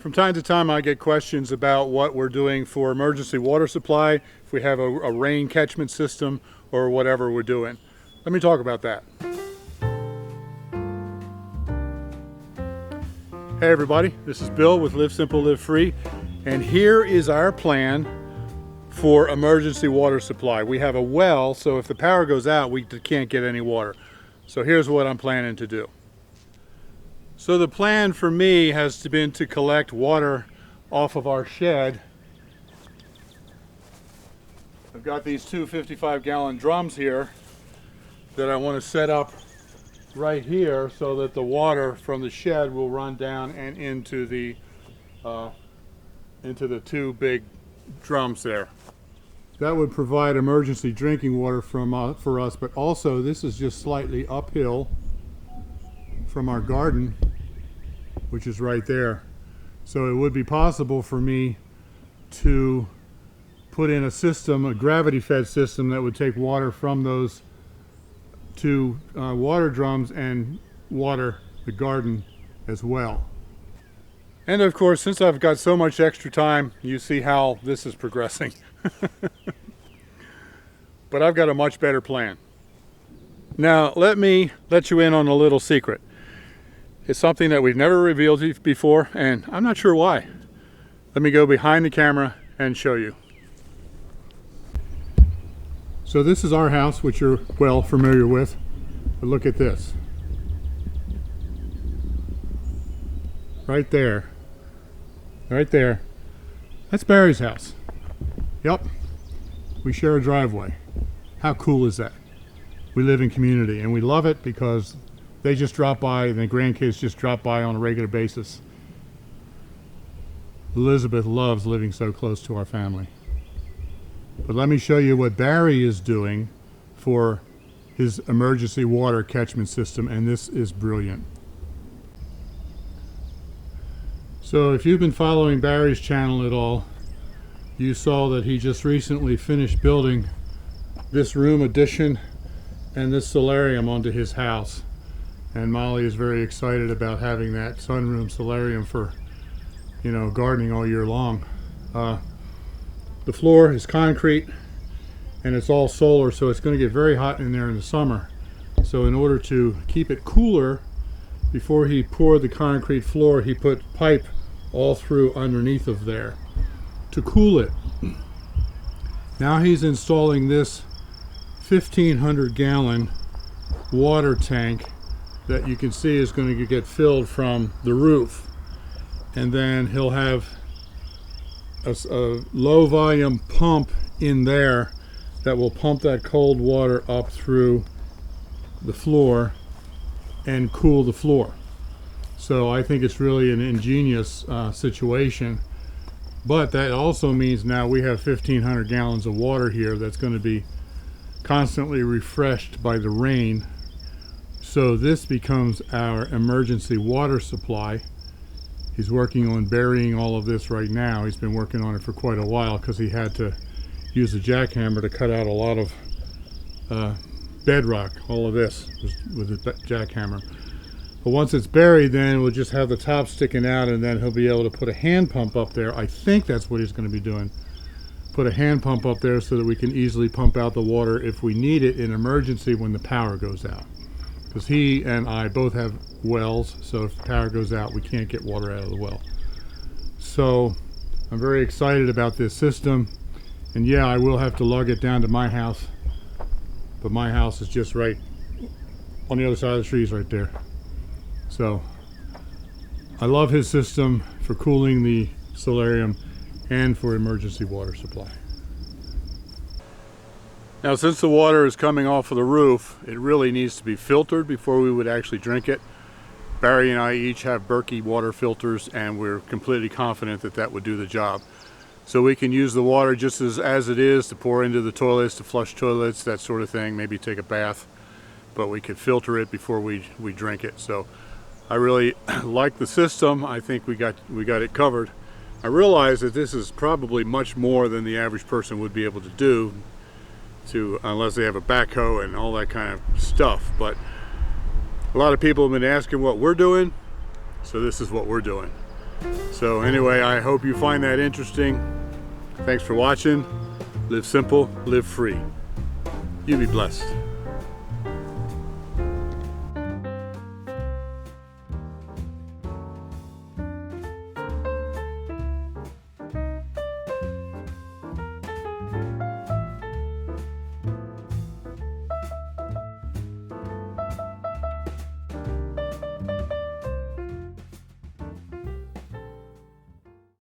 From time to time I get questions about what we're doing for emergency water supply, if we have a rain catchment system or whatever we're doing. Let me talk about that. Hey everybody, this is Bill with Live Simple, Live Free, and here is our plan for emergency water supply. We have a well, so if the power goes out, we can't get any water. So here's what I'm planning to do. So the plan for me has been to collect water off of our shed. I've got these two 55-gallon drums here that I want to set up right here so that the water from the shed will run down and into the two big drums there. That would provide emergency drinking water for us, but also this is just slightly uphill from our garden, which is right there. So it would be possible for me to put in a system, a gravity-fed system that would take water from those two water drums and water the garden as well. And of course, since I've got so much extra time, you see how this is progressing. But I've got a much better plan. Now let me let you in on a little secret. It's something that we've never revealed before, and I'm not sure why. Let me go behind the camera and show you. So this is our house, which you're well familiar with, but look at this. Right there. Right there. That's Barry's house. Yep. We share a driveway. How cool is that? We live in community, and we love it because they just drop by, and the grandkids just drop by on a regular basis. Elizabeth loves living so close to our family. But let me show you what Barry is doing for his emergency water catchment system, and this is brilliant. So if you've been following Barry's channel at all, you saw that he just recently finished building this room addition and this solarium onto his house. And Molly is very excited about having that sunroom solarium for, gardening all year long. The floor is concrete and it's all solar, so it's going to get very hot in there in the summer. So in order to keep it cooler, before he poured the concrete floor, he put pipe all through underneath of there to cool it. Now he's installing this 1,500-gallon water tank that you can see is going to get filled from the roof, and then he'll have a low volume pump in there that will pump that cold water up through the floor and cool the floor. So I think it's really an ingenious situation, but that also means now we have 1,500 gallons of water here that's going to be constantly refreshed by the rain. So this becomes our emergency water supply. He's working on burying all of this right now. He's been working on it for quite a while because he had to use a jackhammer to cut out a lot of bedrock. All of this with a jackhammer. But once it's buried, then we'll just have the top sticking out, and then he'll be able to put a hand pump up there. I think that's what he's going to be doing. Put a hand pump up there so that we can easily pump out the water if we need it in emergency when the power goes out. Because he and I both have wells, so if the power goes out, we can't get water out of the well. So I'm very excited about this system, and yeah, I will have to lug it down to my house, but my house is just right on the other side of the trees right there. So I love his system for cooling the solarium and for emergency water supply. Now, since the water is coming off of the roof, it really needs to be filtered before we would actually drink it. Barry and I each have Berkey water filters, and we're completely confident that that would do the job. So we can use the water just as it is to pour into the toilets, to flush toilets, that sort of thing, maybe take a bath, but we could filter it before we drink it. So I really like the system. I think we got it covered. I realize that this is probably much more than the average person would be able to do, unless they have a backhoe and all that kind of stuff. But a lot of people have been asking what we're doing, so this is what we're doing. So anyway, I hope you find that interesting. Thanks for watching. Live simple, live free. You be blessed.